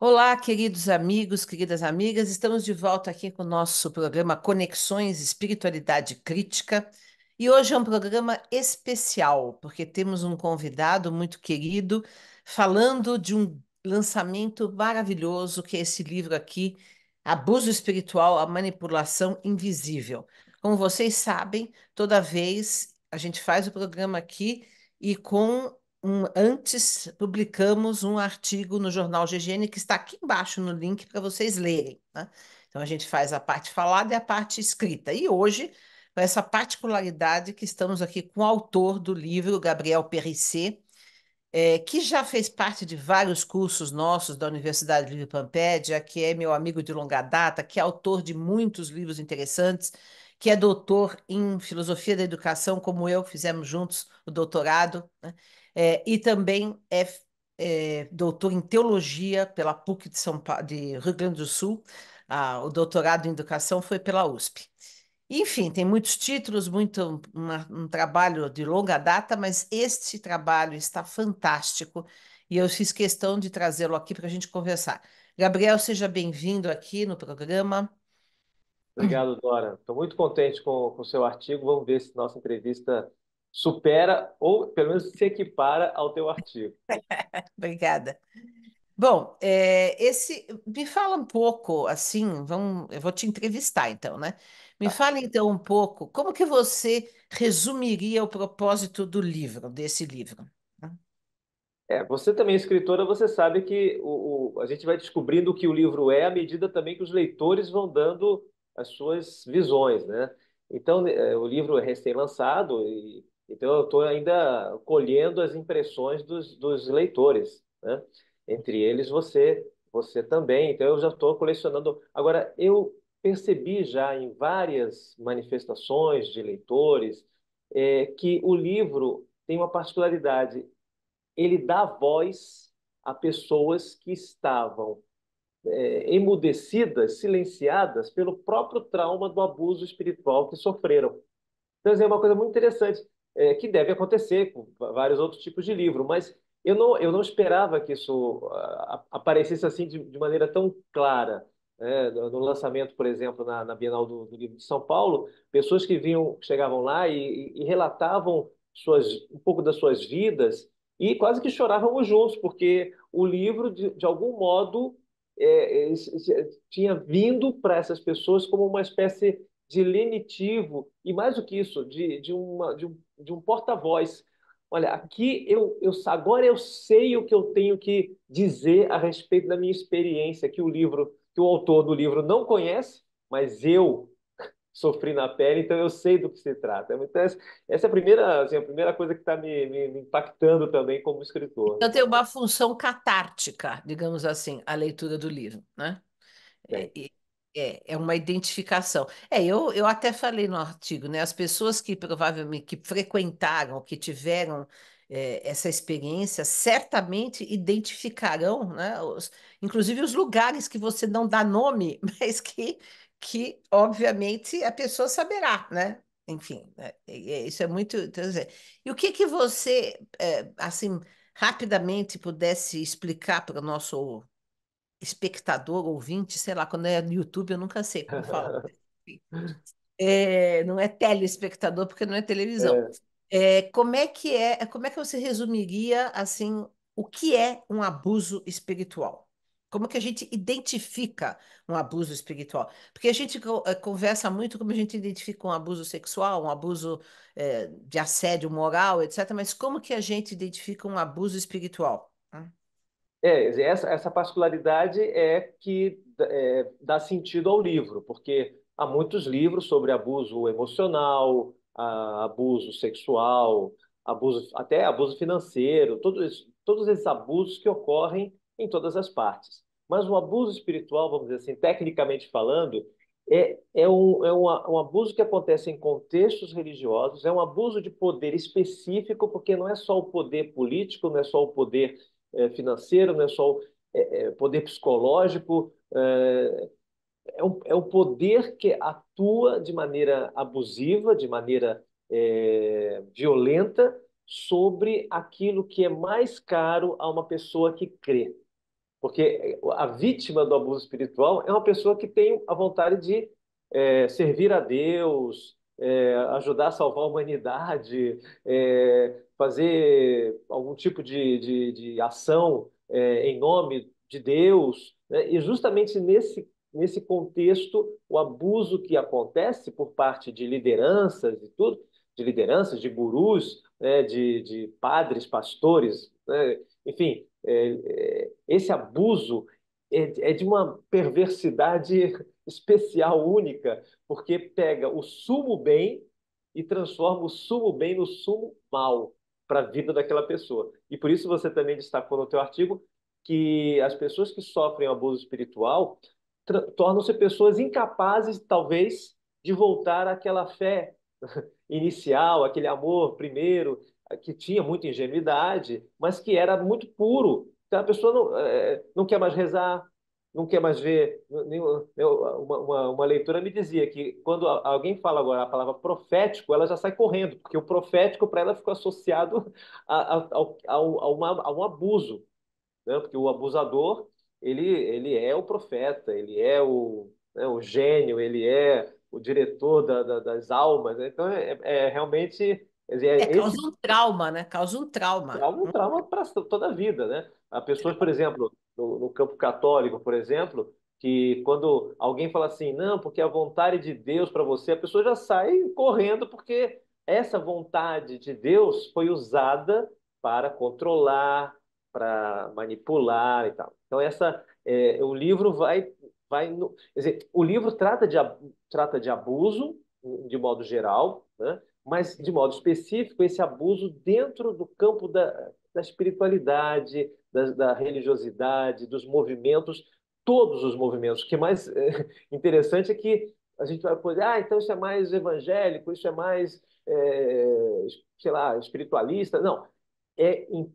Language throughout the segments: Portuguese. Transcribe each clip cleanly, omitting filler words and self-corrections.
Olá, queridos amigos, queridas amigas, estamos de volta aqui com o nosso programa Conexões Espiritualidade Crítica e hoje é um programa especial, porque temos um convidado muito querido falando de um lançamento maravilhoso que é esse livro aqui, Abuso Espiritual, a Manipulação Invisível. Como vocês sabem, toda vez a gente faz o programa aqui e antes publicamos um artigo no jornal GGN que está aqui embaixo no link para vocês lerem, né? Então a gente faz a parte falada e a parte escrita. E hoje, com essa particularidade que estamos aqui com o autor do livro, Gabriel Périssé, que já fez parte de vários cursos nossos da Universidade Livre Pampédia, que é meu amigo de longa data, que é autor de muitos livros interessantes, que é doutor em filosofia da educação, como eu, fizemos juntos o doutorado, né? E também é doutor em teologia pela PUC de São Paulo, de Rio Grande do Sul. O doutorado em educação foi pela USP. Enfim, tem muitos títulos, um trabalho de longa data, mas este trabalho está fantástico e eu fiz questão de trazê-lo aqui para a gente conversar. Gabriel, seja bem-vindo aqui no programa. Obrigado, Dora. Estou muito contente com o seu artigo. Vamos ver se nossa entrevista supera ou pelo menos se equipara ao teu artigo. Obrigada. Bom, me fala um pouco, assim, eu vou te entrevistar então, né? Me Tá. fala então um pouco, como que você resumiria o propósito do livro, desse livro? Você também é escritora, você sabe que a gente vai descobrindo o que o livro é à medida também que os leitores vão dando as suas visões, né? Então, o livro é recém-lançado e então eu estou ainda colhendo as impressões dos leitores, né? Entre eles você também. Então eu já estou colecionando. Agora, eu percebi já em várias manifestações de leitores que o livro tem uma particularidade, ele dá voz a pessoas que estavam emudecidas, silenciadas pelo próprio trauma do abuso espiritual que sofreram. Então, assim, é uma coisa muito interessante, que deve acontecer com vários outros tipos de livro, mas eu não esperava que isso aparecesse assim de maneira tão clara. Né? No lançamento, por exemplo, na Bienal do Livro de São Paulo, pessoas que vinham, chegavam lá e relatavam um pouco das suas vidas e quase que chorávamos juntos, porque o livro, de algum modo, tinha vindo para essas pessoas como uma espécie de lenitivo e, mais do que isso, de um porta-voz. Olha, aqui agora eu sei o que eu tenho que dizer a respeito da minha experiência, que o autor do livro não conhece, mas eu sofri na pele, então eu sei do que se trata. Então, essa é a primeira coisa que está me impactando também como escritor, né? Então tem uma função catártica, digamos assim, a leitura do livro, né? É, Tem. é uma identificação. Eu até falei no artigo, né? As pessoas que provavelmente que frequentaram, que tiveram essa experiência, certamente identificarão, né? Inclusive os lugares que você não dá nome, mas que obviamente a pessoa saberá, né? Enfim, né? Isso é muito. Então, e o que que você, assim, rapidamente pudesse explicar para o nosso espectador, ouvinte, sei lá, quando é no YouTube, eu nunca sei como fala. Não é telespectador, porque não é televisão. É, Como é que você resumiria, assim, o que é um abuso espiritual? Como que a gente identifica um abuso espiritual? Porque a gente conversa muito como a gente identifica um abuso sexual, um abuso, de assédio moral, etc. Mas como que a gente identifica um abuso espiritual? essa particularidade é que dá sentido ao livro, porque há muitos livros sobre abuso emocional, abuso sexual, até abuso financeiro, todos esses abusos que ocorrem em todas as partes. Mas o abuso espiritual, vamos dizer assim, tecnicamente falando, é um abuso que acontece em contextos religiosos, é um abuso de poder específico, porque não é só o poder político, não é só o poder financeiro, não é só poder psicológico, é um poder que atua de maneira abusiva, de maneira violenta sobre aquilo que é mais caro a uma pessoa que crê. Porque a vítima do abuso espiritual é uma pessoa que tem a vontade de servir a Deus, ajudar a salvar a humanidade, fazer algum tipo de ação em nome de Deus, né? E justamente nesse contexto, o abuso que acontece por parte de lideranças e tudo, de lideranças, de gurus, né, de padres, pastores, né, enfim, esse abuso é de uma perversidade especial, única, porque pega o sumo bem e transforma o sumo bem no sumo mal para a vida daquela pessoa. E por isso você também destacou no teu artigo que as pessoas que sofrem abuso espiritual tornam-se pessoas incapazes, talvez, de voltar àquela fé inicial, aquele amor primeiro, que tinha muita ingenuidade, mas que era muito puro. Então a pessoa não quer mais rezar, não quer mais ver. Uma leitura me dizia que quando alguém fala agora a palavra profético, ela já sai correndo, porque o profético para ela ficou associado a um abuso, né? Porque o abusador, ele é o profeta, ele é né, o gênio, ele é o diretor das almas, né? Então, realmente, quer dizer, Causa esse um trauma, né? Causa um trauma. trauma é um trauma para toda a vida, né? Há pessoas, por exemplo, no campo católico, por exemplo, que quando alguém fala assim, não, porque a vontade de Deus para você, a pessoa já sai correndo porque essa vontade de Deus foi usada para controlar, para manipular e tal. Então o livro quer dizer, o livro trata de abuso de modo geral, né? Mas, de modo específico, esse abuso dentro do campo da espiritualidade, da religiosidade, dos movimentos, todos os movimentos. O que é mais interessante é que a gente vai poder, então isso é mais evangélico, isso é mais, sei lá, espiritualista. Não, em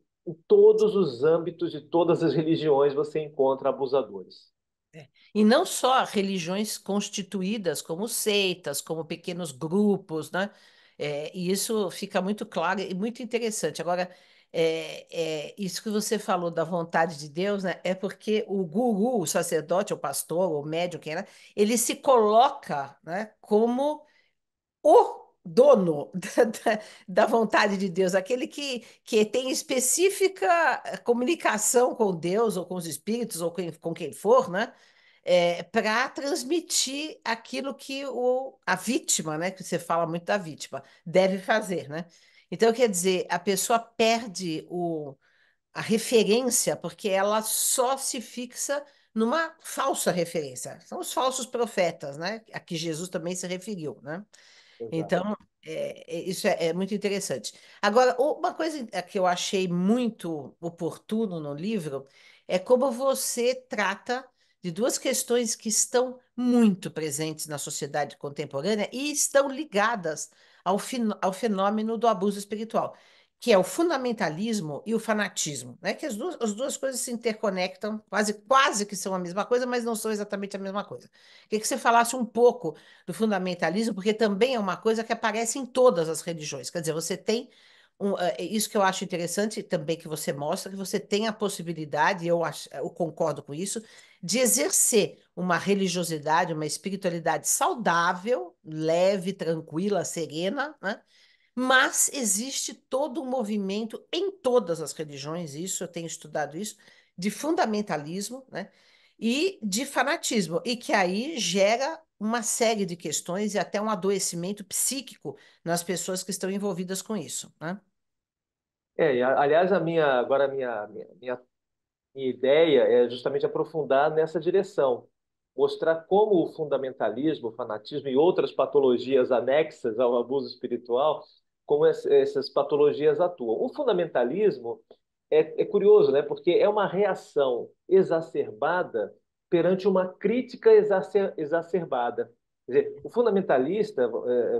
todos os âmbitos de todas as religiões você encontra abusadores. E não só religiões constituídas como seitas, como pequenos grupos, né? E isso fica muito claro e muito interessante. Agora, isso que você falou da vontade de Deus, né? É porque o guru, o sacerdote, o pastor, o médium, quem era, ele se coloca, né, como o dono da vontade de Deus, aquele que tem específica comunicação com Deus ou com os espíritos ou com quem for, né? Para transmitir aquilo que a vítima, né? Que você fala muito da vítima, deve fazer, né? Então, quer dizer, a pessoa perde a referência porque ela só se fixa numa falsa referência. São os falsos profetas, né? A que Jesus também se referiu, né? Exato. Então, isso é muito interessante. Agora, uma coisa que eu achei muito oportuno no livro é como você trata de duas questões que estão muito presentes na sociedade contemporânea e estão ligadas ao fenômeno do abuso espiritual, que é o fundamentalismo e o fanatismo, né? Que as duas coisas se interconectam, quase que são a mesma coisa, mas não são exatamente a mesma coisa. Queria que você falasse um pouco do fundamentalismo, porque também é uma coisa que aparece em todas as religiões. Quer dizer, você tem isso que eu acho interessante também que você mostra, que você tem a possibilidade, eu concordo com isso, de exercer uma religiosidade, uma espiritualidade saudável, leve, tranquila, serena, né? Mas existe todo um movimento em todas as religiões, isso eu tenho estudado isso, de fundamentalismo, né? E de fanatismo, e que aí gera uma série de questões e até um adoecimento psíquico nas pessoas que estão envolvidas com isso, né? Aliás, agora minha ideia é justamente aprofundar nessa direção, mostrar como o fundamentalismo, o fanatismo e outras patologias anexas ao abuso espiritual, como essas patologias atuam. O fundamentalismo é curioso, né? Porque é uma reação exacerbada perante uma crítica exacerbada. Quer dizer, o fundamentalista,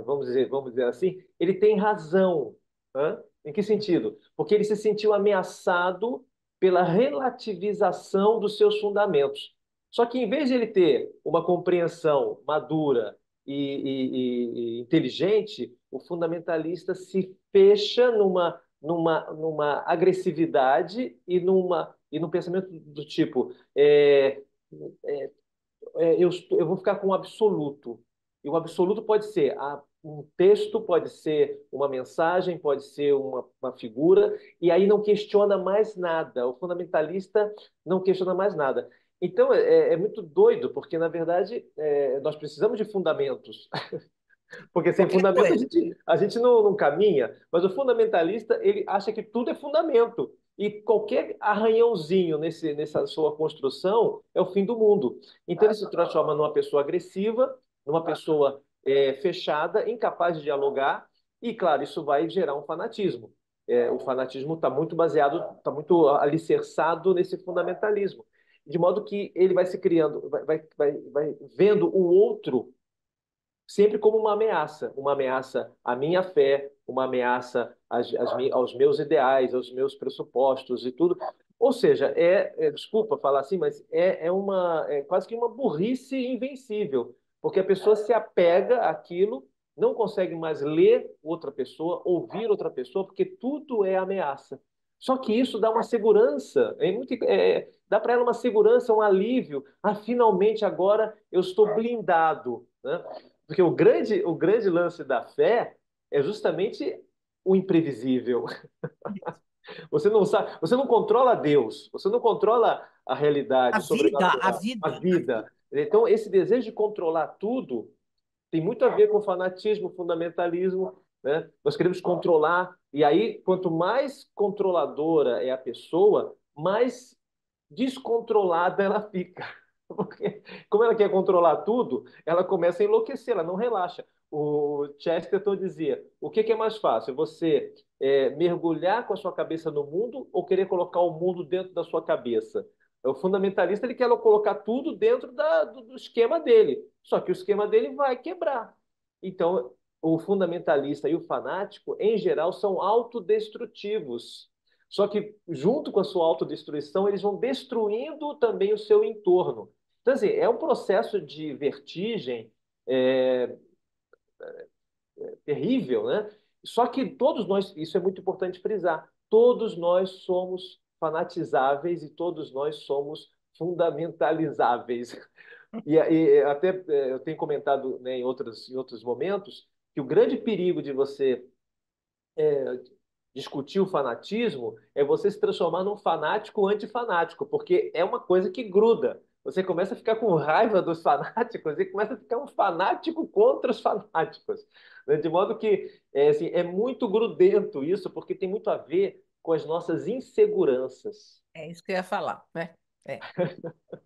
vamos dizer assim, ele tem razão. Hã? Em que sentido? Porque ele se sentiu ameaçado pela relativização dos seus fundamentos. Só que, em vez de ele ter uma compreensão madura e inteligente, o fundamentalista se fecha numa agressividade e e no pensamento do tipo, eu vou ficar com o absoluto. E o absoluto pode ser um texto, pode ser uma mensagem, pode ser uma figura, e aí não questiona mais nada. O fundamentalista não questiona mais nada. Então é muito doido, porque na verdade nós precisamos de fundamentos. Porque sem Qualquer fundamento coisa. a gente não caminha, mas o fundamentalista ele acha que tudo é fundamento. E qualquer arranhãozinho nessa sua construção é o fim do mundo. Então ele se transforma numa pessoa agressiva, numa pessoa fechada, incapaz de dialogar, e claro, isso vai gerar um fanatismo. O fanatismo está muito baseado, está muito alicerçado nesse fundamentalismo. De modo que ele vai se criando, vai vendo o outro sempre como uma ameaça à minha fé, uma ameaça aos meus ideais, aos meus pressupostos e tudo. Ou seja, desculpa falar assim, mas é quase que uma burrice invencível, porque a pessoa se apega àquilo, não consegue mais ler outra pessoa, ouvir outra pessoa, porque tudo é ameaça. Só que isso dá uma segurança, dá para ela uma segurança, um alívio. Ah, finalmente agora eu estou blindado, né? Porque o grande lance da fé é justamente o imprevisível. Você não sabe, você não controla Deus, você não controla a A realidade vida, a sobrenatural, a vida, a vida. vida. Então, esse desejo de controlar tudo tem muito a ver com fanatismo, fundamentalismo, né? Nós queremos controlar, e aí, quanto mais controladora é a pessoa, mais descontrolada ela fica. Porque, como ela quer controlar tudo, ela começa a enlouquecer, ela não relaxa. O Chesterton dizia: o que é mais fácil? Você mergulhar com a sua cabeça no mundo ou querer colocar o mundo dentro da sua cabeça? O fundamentalista ele quer colocar tudo dentro do esquema dele, só que o esquema dele vai quebrar. Então, o fundamentalista e o fanático, em geral, são autodestrutivos. Só que, junto com a sua autodestruição, eles vão destruindo também o seu entorno. Então, assim, é um processo de vertigem é, terrível, né? Só que todos nós, isso é muito importante frisar, todos nós somos fanatizáveis e todos nós somos fundamentalizáveis. E até eu tenho comentado, né, em outros momentos que o grande perigo de você discutir o fanatismo é você se transformar num fanático antifanático, porque é uma coisa que gruda. Você começa a ficar com raiva dos fanáticos e começa a ficar um fanático contra os fanáticos. Né? De modo que assim, é muito grudento isso, porque tem muito a ver com as nossas inseguranças. É isso que eu ia falar, né?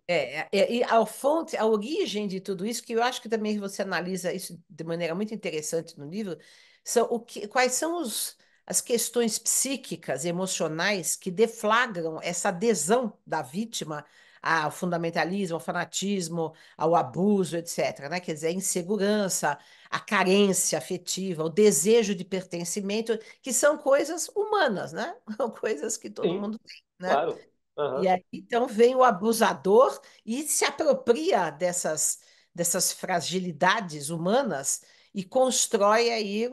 É. E a fonte, a origem de tudo isso, que eu acho que também você analisa isso de maneira muito interessante no livro, são quais são as questões psíquicas, emocionais que deflagram essa adesão da vítima ao fundamentalismo, ao fanatismo, ao abuso, etc., né? Quer dizer, a insegurança, a carência afetiva, o desejo de pertencimento, que são coisas humanas, né? Coisas que todo Sim, mundo tem, né? claro. E Aham. aí, então, vem o abusador e se apropria dessas fragilidades humanas e constrói aí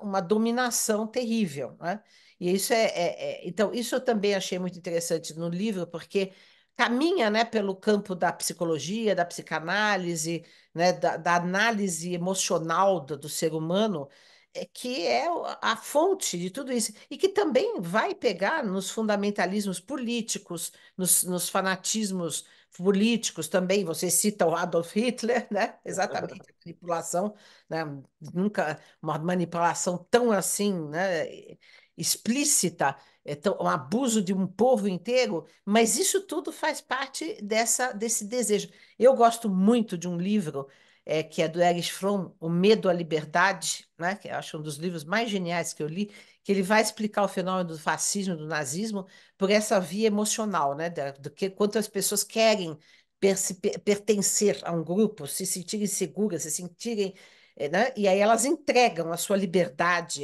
uma dominação terrível, né? E isso então, isso eu também achei muito interessante no livro, porque caminha, né, pelo campo da psicologia, da psicanálise, né, da análise emocional do ser humano, que é a fonte de tudo isso, e que também vai pegar nos fundamentalismos políticos, nos fanatismos políticos também. Você cita o Adolf Hitler, né? Exatamente, a manipulação, né? Nunca uma manipulação tão assim, né? Explícita, um abuso de um povo inteiro, mas isso tudo faz parte desse desejo. Eu gosto muito de um livro que é do Erich Fromm, O Medo à Liberdade, né, que eu acho um dos livros mais geniais que eu li, que ele vai explicar o fenômeno do fascismo, do nazismo, por essa via emocional, né, do que quanto as pessoas querem pertencer a um grupo, se sentirem seguras, se sentirem, né, e aí elas entregam a sua liberdade,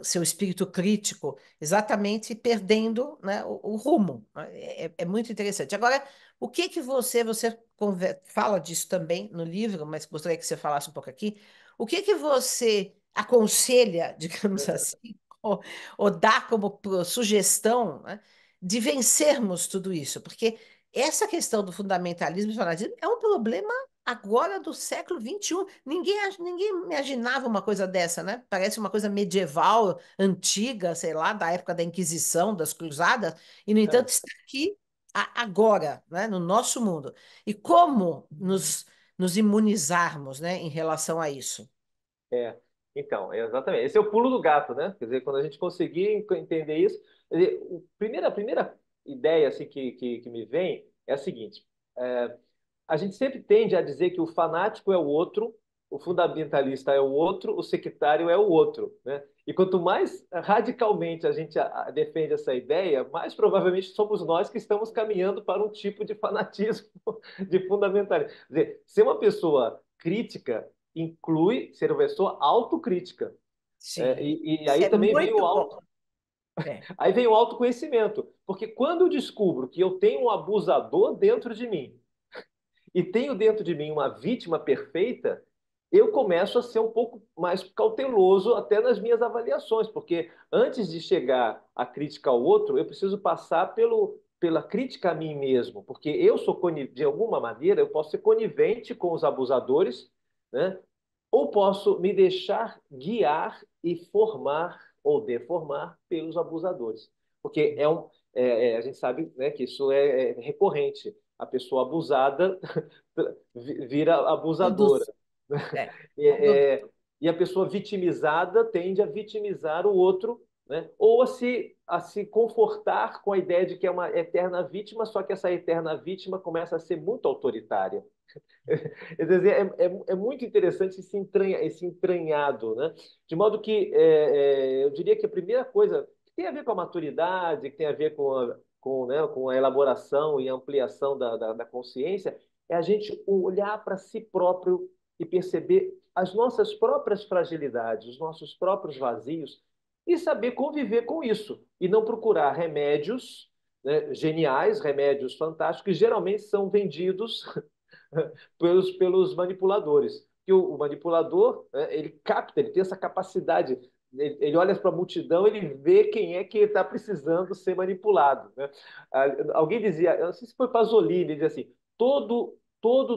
seu espírito crítico, exatamente perdendo, né, o rumo. É muito interessante. Agora, o que que você fala disso também no livro, mas gostaria que você falasse um pouco aqui. O que que você aconselha, digamos assim, ou dá como sugestão, né, de vencermos tudo isso, porque essa questão do fundamentalismo e fanatismo é um problema agora do século XXI. Ninguém imaginava uma coisa dessa, né? Parece uma coisa medieval, antiga, sei lá, da época da Inquisição, das Cruzadas, e, no entanto, está aqui agora, né? No nosso mundo. E como nos imunizarmos, né, em relação a isso? É, então, exatamente. Esse é o pulo do gato, né? Quer dizer, quando a gente conseguir entender isso, quer dizer, a primeira ideia assim, que me vem é a seguinte: a gente sempre tende a dizer que o fanático é o outro, o fundamentalista é o outro, o sectário é o outro, né? E quanto mais radicalmente a gente defende essa ideia, mais provavelmente somos nós que estamos caminhando para um tipo de fanatismo, de fundamentalismo. Quer dizer, ser uma pessoa crítica inclui ser uma pessoa autocrítica. Sim, E isso aí é também vem o muito bom. É. aí vem o autoconhecimento, porque quando eu descubro que eu tenho um abusador dentro de mim, e tenho dentro de mim uma vítima perfeita, eu começo a ser um pouco mais cauteloso até nas minhas avaliações, porque antes de chegar à crítica ao outro, eu preciso passar pela crítica a mim mesmo, porque eu sou, de alguma maneira, eu posso ser conivente com os abusadores, né? Ou posso me deixar guiar e formar ou deformar pelos abusadores. Porque a gente sabe, né, que isso é recorrente. A pessoa abusada vira abusadora. Produz. É. Produ- É, e a pessoa vitimizada tende a vitimizar o outro, né? Ou a se confortar com a ideia de que é uma eterna vítima, só que essa eterna vítima começa a ser muito autoritária. Quer dizer, é muito interessante esse entranhado, né? De modo que eu diria que a primeira coisa que tem a ver com a maturidade, que tem a ver com a elaboração e ampliação da consciência, é a gente olhar para si próprio e perceber as nossas próprias fragilidades, os nossos próprios vazios, e saber conviver com isso, e não procurar remédios, né, geniais, remédios fantásticos, que geralmente são vendidos pelos manipuladores. Que o manipulador, né, ele capta, ele tem essa capacidade, ele olha para a multidão, ele vê quem é que está precisando ser manipulado. Né? Alguém dizia, eu não sei se foi Pasolini, ele dizia assim: todo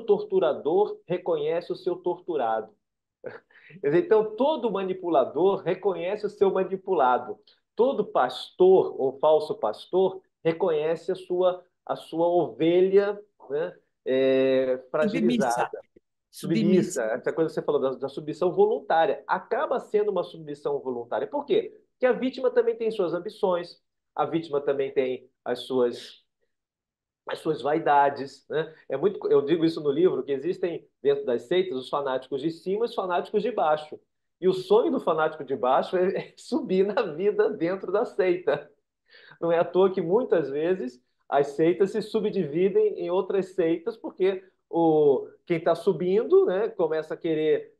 torturador reconhece o seu torturado. Quer dizer, então, todo manipulador reconhece o seu manipulado. Todo pastor ou falso pastor reconhece a sua ovelha, né, Submissa. fragilizada, submissa. Submissa. Essa coisa que você falou da submissão voluntária. Acaba sendo uma submissão voluntária. Por quê? Porque a vítima também tem suas ambições, a vítima também tem as suas vaidades, né? Eu digo isso no livro, que existem dentro das seitas os fanáticos de cima e os fanáticos de baixo. E o sonho do fanático de baixo é subir na vida dentro da seita. Não é à toa que muitas vezes as seitas se subdividem em outras seitas, porque quem está subindo, né, começa a querer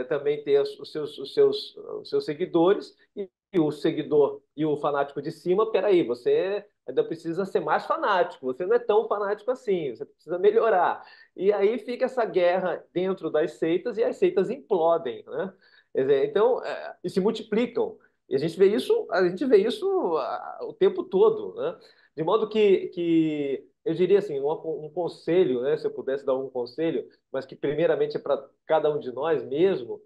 também ter os seus seguidores, e o seguidor e o fanático de cima, peraí, você ainda precisa ser mais fanático, você não é tão fanático assim, você precisa melhorar. E aí fica essa guerra dentro das seitas e as seitas implodem, né? Quer dizer, então, e se multiplicam. E a gente vê isso o tempo todo, né? De modo que eu diria assim, um conselho, né? Se eu pudesse dar um conselho, mas que primeiramente é para cada um de nós mesmo,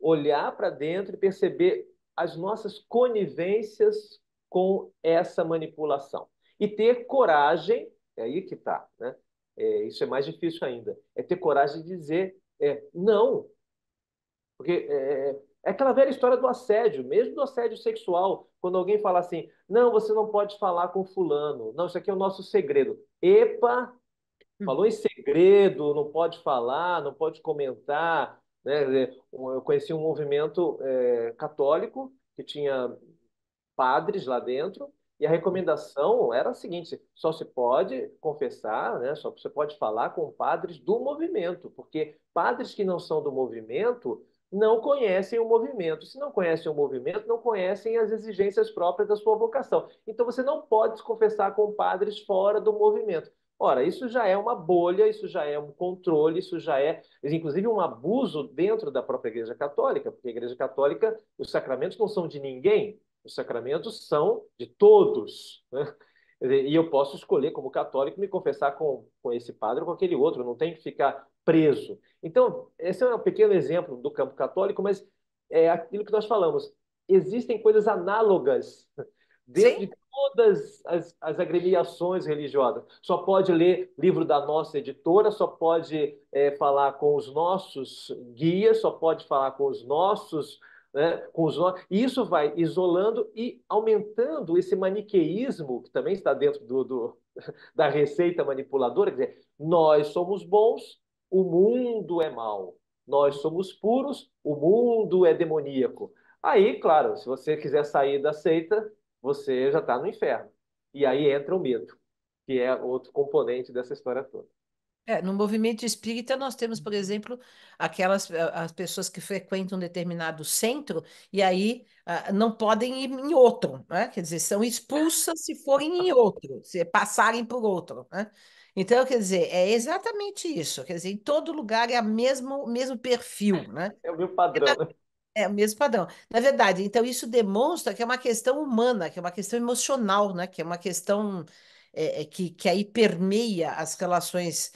olhar para dentro e perceber as nossas conivências com essa manipulação. E ter coragem, é aí que está, né? Isso é mais difícil ainda, é ter coragem de dizer não, porque é aquela velha história do assédio, mesmo do assédio sexual, quando alguém fala assim: não, você não pode falar com fulano, não, isso aqui é o nosso segredo. Epa, falou em segredo, não pode falar, não pode comentar. Né? Quer dizer, eu conheci um movimento católico que tinha padres lá dentro, e a recomendação era a seguinte: só se pode confessar, né? Só você pode falar com padres do movimento, porque padres que não são do movimento não conhecem o movimento. Se não conhecem o movimento, não conhecem as exigências próprias da sua vocação. Então você não pode se confessar com padres fora do movimento. Ora, isso já é uma bolha, isso já é um controle, isso já é, inclusive, um abuso dentro da própria Igreja Católica, porque a Igreja Católica, os sacramentos não são de ninguém, Os sacramentos são de todos, né? Quer dizer, e eu posso escolher, como católico, me confessar com esse padre ou com aquele outro, não tem que ficar preso. Então, esse é um pequeno exemplo do campo católico, mas é aquilo que nós falamos. Existem coisas análogas dentro Sim? de todas as agremiações religiosas. Só pode ler livro da nossa editora, só pode falar com os nossos guias, só pode falar com os nossos, né, e isso vai isolando e aumentando esse maniqueísmo que também está dentro da receita manipuladora, quer dizer, nós somos bons, o mundo é mau. Nós somos puros, o mundo é demoníaco. Aí, claro, se você quiser sair da seita, você já está no inferno. E aí entra o medo, que é outro componente dessa história toda. No movimento espírita, nós temos, por exemplo, aquelas as pessoas que frequentam um determinado centro e aí não podem ir em outro, né? Quer dizer, são expulsas se forem em outro, se passarem por outro, né? Então, quer dizer, é exatamente isso. Quer dizer, em todo lugar é o mesmo perfil, né? É o meu padrão, né? É o mesmo padrão. Na verdade, então isso demonstra que é uma questão humana, que é uma questão emocional, né? Que é uma questão que aí permeia as relações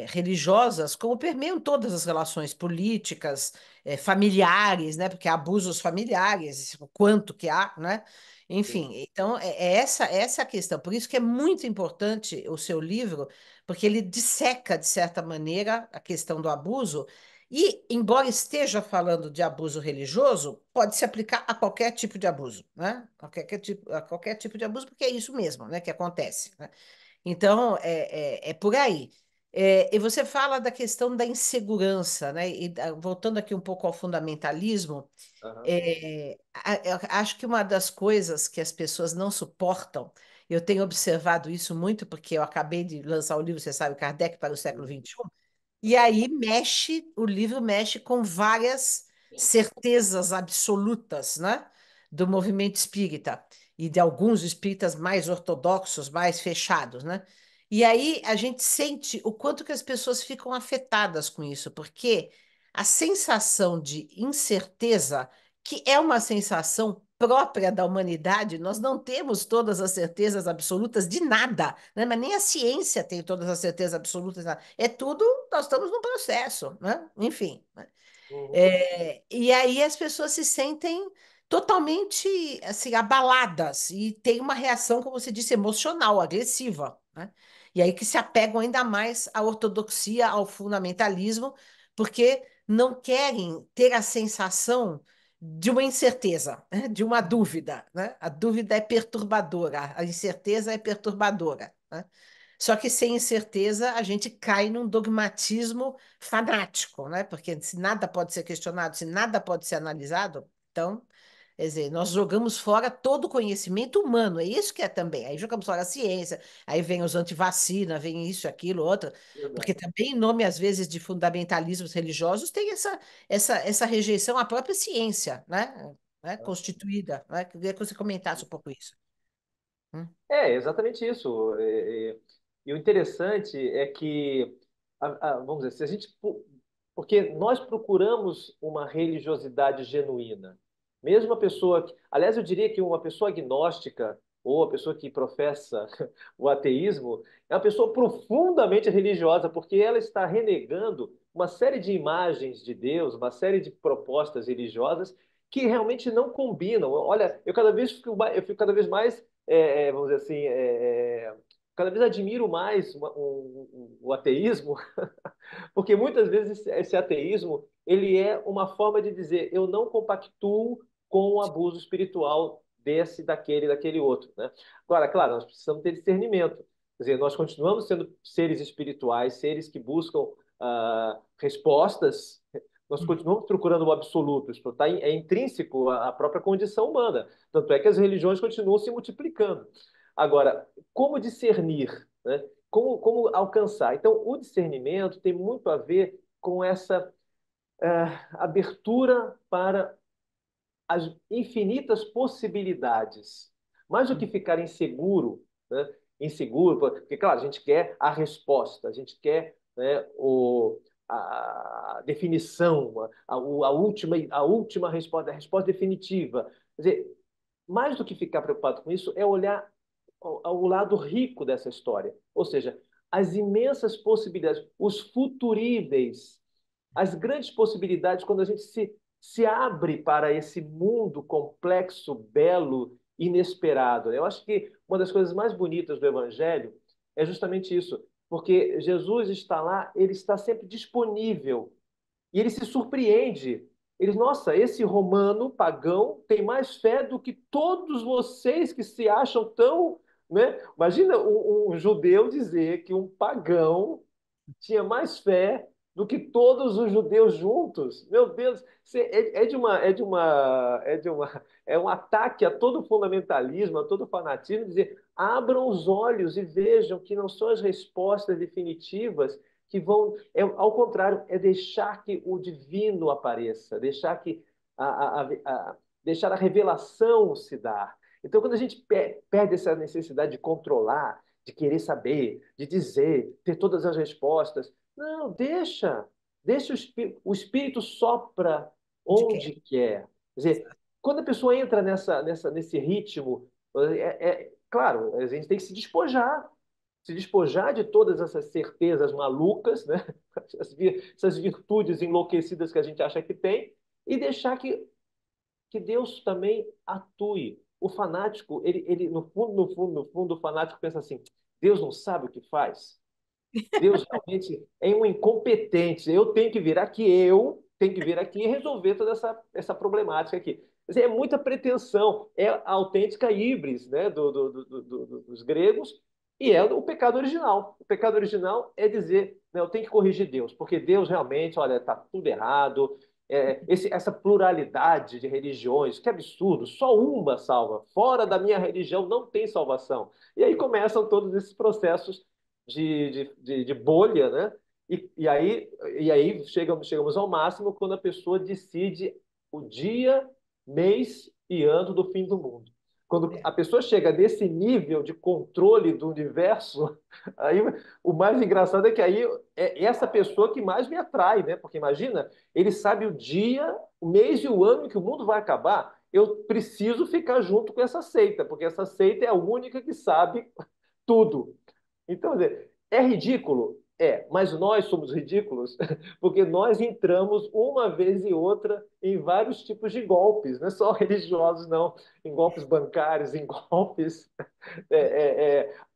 religiosas, como permeiam todas as relações políticas, familiares, né? Porque há abusos familiares, o quanto que há, né? Sim. Enfim, então essa a questão. Por isso que é muito importante o seu livro, porque ele disseca, de certa maneira, a questão do abuso e, embora esteja falando de abuso religioso, pode se aplicar a qualquer tipo de abuso, né? A qualquer tipo de abuso, porque é isso mesmo, né, que acontece, né? Então, é por aí. E você fala da questão da insegurança, né? E voltando aqui um pouco ao fundamentalismo, Aham, eu acho que uma das coisas que as pessoas não suportam, eu tenho observado isso muito, porque eu acabei de lançar o livro, você sabe, Kardec para o século uhum, XXI, e aí o livro mexe com várias certezas absolutas, né, do movimento espírita e de alguns espíritas mais ortodoxos, mais fechados, né? E aí a gente sente o quanto que as pessoas ficam afetadas com isso, porque a sensação de incerteza, que é uma sensação própria da humanidade, nós não temos todas as certezas absolutas de nada, né? Mas nem a ciência tem todas as certezas absolutas de nada. É tudo, nós estamos num processo, né? Enfim, né? uhum, E aí as pessoas se sentem totalmente assim abaladas e tem uma reação, como você disse, emocional, agressiva, né? E aí que se apegam ainda mais à ortodoxia, ao fundamentalismo, porque não querem ter a sensação de uma incerteza, né? De uma dúvida, né? A dúvida é perturbadora, a incerteza é perturbadora, né? Só que sem incerteza a gente cai num dogmatismo fanático, né? Porque se nada pode ser questionado, se nada pode ser analisado, então, quer dizer, nós jogamos fora todo o conhecimento humano, é isso que é também. Aí jogamos fora a ciência, aí vem os antivacina, vem isso, aquilo, outro, porque verdade. também, em nome, às vezes, de fundamentalismos religiosos, tem essa rejeição à própria ciência, né? Constituída, né? Queria que você comentasse um pouco isso. Hum? É, exatamente isso. E o interessante é que, vamos dizer, se a gente, porque nós procuramos uma religiosidade genuína. Mesmo a pessoa, aliás, eu diria que uma pessoa agnóstica ou a pessoa que professa o ateísmo é uma pessoa profundamente religiosa, porque ela está renegando uma série de imagens de Deus, uma série de propostas religiosas que realmente não combinam. Olha, eu fico cada vez mais vamos dizer assim, cada vez admiro mais o ateísmo, porque muitas vezes esse ateísmo ele é uma forma de dizer eu não compactuo com o abuso espiritual desse, daquele outro, né? Agora, claro, nós precisamos ter discernimento. Quer dizer, nós continuamos sendo seres espirituais, seres que buscam respostas. Nós continuamos procurando o absoluto. Isso é intrínseco à própria condição humana. Tanto é que as religiões continuam se multiplicando. Agora, como discernir, né? Como alcançar? Então, o discernimento tem muito a ver com essa abertura para as infinitas possibilidades. Mais do que ficar inseguro, né? Inseguro, porque, claro, a gente quer a resposta, a gente quer, né, a definição, a última resposta, a resposta definitiva. Quer dizer, mais do que ficar preocupado com isso, é olhar ao lado rico dessa história. Ou seja, as imensas possibilidades, os futuríveis, as grandes possibilidades quando a gente se abre para esse mundo complexo, belo, inesperado. Eu acho que uma das coisas mais bonitas do Evangelho é justamente isso, porque Jesus está lá, ele está sempre disponível e ele se surpreende. Eles, nossa, esse romano pagão tem mais fé do que todos vocês que se acham tão, né? Imagina um judeu dizer que um pagão tinha mais fé do que todos os judeus juntos. Meu Deus, é um ataque a todo fundamentalismo, a todo fanatismo, dizer, abram os olhos e vejam que não são as respostas definitivas que vão, ao contrário, é deixar que o divino apareça, deixar que deixar a revelação se dar. Então, quando a gente perde essa necessidade de controlar, de querer saber, de dizer, ter todas as respostas. Não, deixa o Espírito sopra De quê? onde quer. Quer dizer, quando a pessoa entra nesse ritmo, claro, a gente tem que se despojar de todas essas certezas malucas, né? Essas virtudes enlouquecidas que a gente acha que tem, e deixar que Deus também atue. O fanático, ele no fundo, no fundo, no fundo, o fanático pensa assim: Deus não sabe o que faz. Deus realmente é um incompetente. Eu tenho que vir aqui e resolver toda essa problemática aqui. Quer dizer, é muita pretensão, é a autêntica híbris, né, dos gregos, e é o pecado original. O pecado original é dizer, né, eu tenho que corrigir Deus, porque Deus realmente, olha, está tudo errado. Essa pluralidade de religiões, que absurdo, só uma salva. Fora da minha religião não tem salvação. E aí começam todos esses processos de bolha, né? E aí chegamos ao máximo quando a pessoa decide o dia, mês e ano do fim do mundo. Quando É. a pessoa chega nesse nível de controle do universo, aí o mais engraçado é que aí é essa pessoa que mais me atrai, né? Porque imagina, ele sabe o dia, o mês e o ano em que o mundo vai acabar. Eu preciso ficar junto com essa seita, porque essa seita é a única que sabe tudo. Então, quer dizer, é ridículo? É, mas nós somos ridículos porque nós entramos uma vez e outra em vários tipos de golpes, não é só religiosos, não, em golpes bancários, em golpes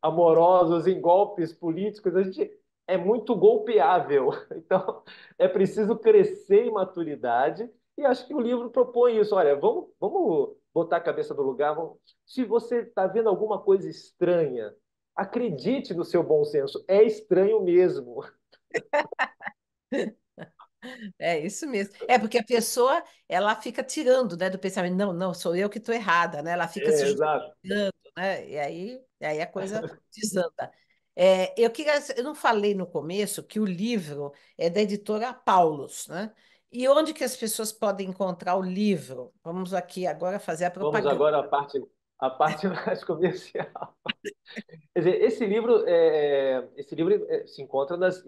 amorosos, em golpes políticos. A gente é muito golpeável. Então, é preciso crescer em maturidade e acho que o livro propõe isso. Olha, vamos botar a cabeça no lugar. Se você está vendo alguma coisa estranha, acredite no seu bom senso, é estranho mesmo. É isso mesmo. É porque a pessoa, ela fica tirando, né, do pensamento, não, não, sou eu que estou errada, né? Ela fica se Exato. justificando, né? E aí a coisa desanda. Eu não falei no começo que o livro é da editora Paulus, né? E onde que as pessoas podem encontrar o livro? Vamos aqui agora fazer a Vamos propaganda. agora à parte mais comercial. Quer dizer, esse livro se encontra nas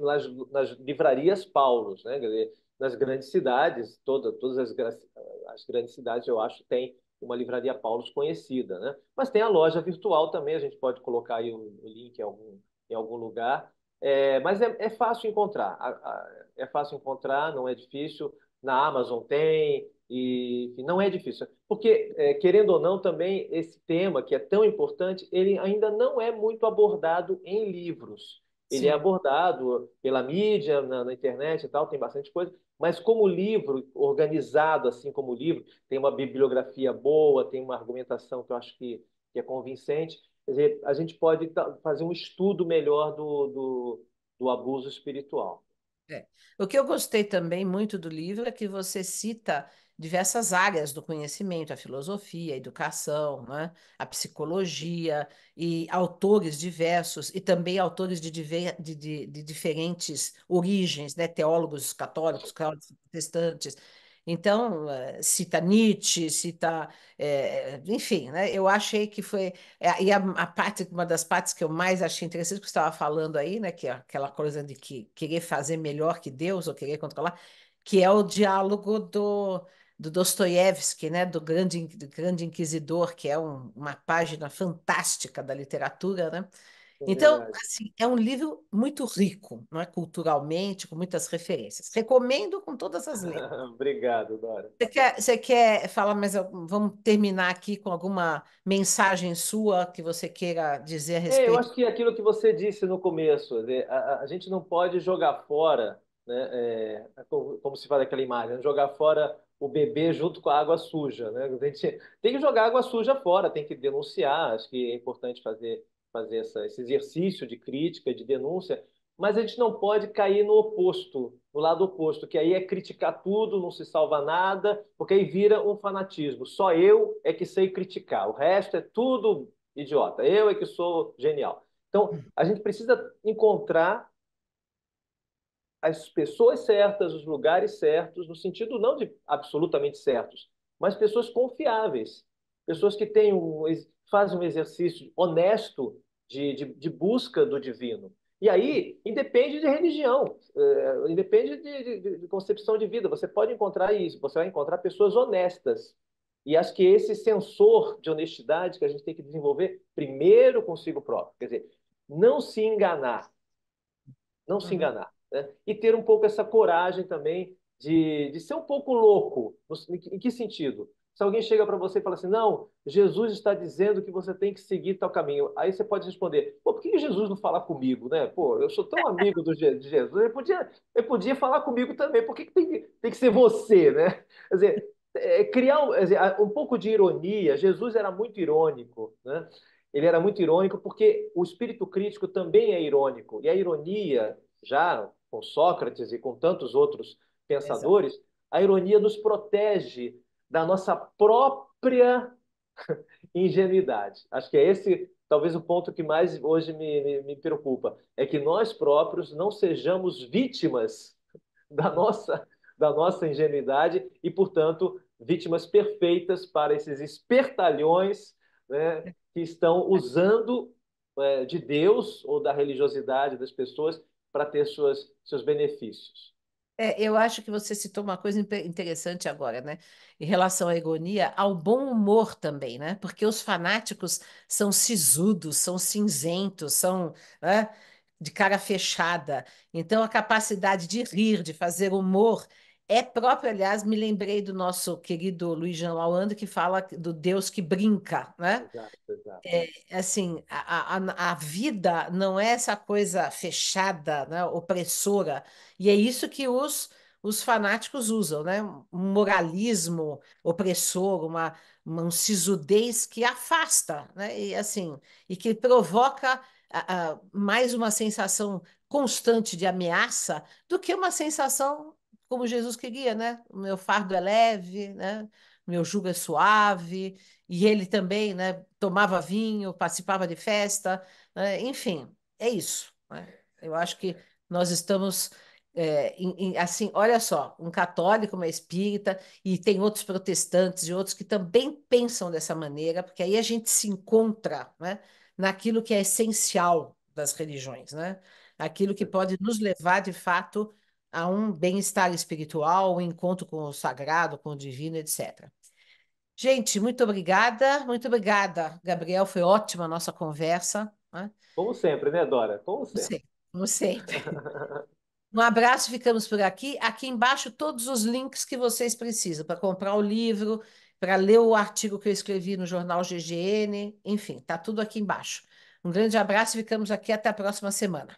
livrarias Paulus, né? Quer dizer, nas grandes cidades, todas as grandes cidades, eu acho, tem uma livraria Paulus conhecida, né? Mas tem a loja virtual também, a gente pode colocar aí o link em algum lugar. Mas é fácil encontrar, é fácil encontrar, não é difícil. Na Amazon tem, e enfim, não é difícil. Porque, querendo ou não, também esse tema, que é tão importante, ele ainda não é muito abordado em livros. Ele é Sim. abordado pela mídia, na internet e tal, tem bastante coisa, mas como livro, organizado assim como livro, tem uma bibliografia boa, tem uma argumentação que eu acho que é convincente. Quer dizer, a gente pode fazer um estudo melhor do abuso espiritual. É. O que eu gostei também muito do livro é que você cita diversas áreas do conhecimento, a filosofia, a educação, né? A psicologia e autores diversos e também autores de diferentes origens, né? Teólogos católicos, teólogos protestantes. Então, cita Nietzsche, cita, enfim, né? Eu achei que foi uma das partes que eu mais achei interessante que você estava falando aí, né, que é aquela coisa de querer fazer melhor que Deus ou querer controlar, que é o diálogo do Dostoiévski, né, do grande Inquisidor, que é uma página fantástica da literatura, né? É Então, verdade. assim, é um livro muito rico, não é? Culturalmente, com muitas referências. Recomendo com todas as letras. Obrigado, Dora. Você quer falar mais? Vamos terminar aqui com alguma mensagem sua que você queira dizer a Eu respeito. acho que aquilo que você disse no começo, a gente não pode jogar fora, né, como se fala aquela imagem, né, jogar fora o bebê junto com a água suja, né? A gente tem que jogar água suja fora, tem que denunciar. Acho que é importante fazer esse exercício de crítica, de denúncia, mas a gente não pode cair no oposto, no lado oposto, que aí é criticar tudo, não se salva nada, porque aí vira um fanatismo. Só eu é que sei criticar, o resto é tudo idiota. Eu é que sou genial. Então, a gente precisa encontrar as pessoas certas, os lugares certos, no sentido não de absolutamente certos, mas pessoas confiáveis, pessoas que fazem um exercício honesto de busca do divino. E aí, independe de religião, independe de concepção de vida. Você pode encontrar isso, você vai encontrar pessoas honestas. E acho que esse sensor de honestidade que a gente tem que desenvolver primeiro consigo próprio. Quer dizer, não se enganar, não se Uhum. enganar, né? E ter um pouco essa coragem também de ser um pouco louco. Em que sentido? Se alguém chega para você e fala assim, não, Jesus está dizendo que você tem que seguir tal caminho. Aí você pode responder, pô, por que Jesus não fala comigo, né? Pô, eu sou tão amigo de Jesus, ele podia falar comigo também. Por que tem que ser você, né? Quer dizer, quer dizer, um pouco de ironia. Jesus era muito irônico, né? Ele era muito irônico porque o espírito crítico também é irônico. E a ironia, já com Sócrates e com tantos outros Exato. pensadores, a ironia nos protege da nossa própria ingenuidade. Acho que é esse talvez o ponto que mais hoje me preocupa, é que nós próprios não sejamos vítimas da nossa, da nossa ingenuidade e, portanto, vítimas perfeitas para esses espertalhões, né, que estão usando de Deus ou da religiosidade das pessoas para ter seus benefícios. Eu acho que você citou uma coisa interessante agora, né? Em relação à ironia, ao bom humor também, né? Porque os fanáticos são sisudos, são cinzentos, são, né, de cara fechada. Então, a capacidade de rir, de fazer humor, é própria. Aliás, me lembrei do nosso querido Luiz Jean Lauande, que fala do Deus que brinca, né? Exato, exato. Assim, a vida não é essa coisa fechada, né, opressora, e é isso que os fanáticos usam, né? Um moralismo opressor, uma sisudez que afasta, né? E, assim, e que provoca mais uma sensação constante de ameaça do que uma sensação como Jesus queria, né? O meu fardo é leve, né? O meu jugo é suave. E ele também, né, tomava vinho, participava de festa, né, enfim, é isso, né? Eu acho que nós estamos, assim, olha só, um católico, uma espírita, e tem outros protestantes e outros que também pensam dessa maneira, porque aí a gente se encontra, né, naquilo que é essencial das religiões, né? Aquilo que pode nos levar, de fato, a um bem-estar espiritual, um encontro com o sagrado, com o divino, etc. Gente, muito obrigada, Gabriel. Foi ótima a nossa conversa, né? Como sempre, né, Dora? Como Como sempre. sempre. Como sempre. Um abraço, ficamos por aqui. Aqui embaixo, todos os links que vocês precisam para comprar o livro, para ler o artigo que eu escrevi no jornal GGN, enfim, tá tudo aqui embaixo. Um grande abraço e ficamos aqui até a próxima semana.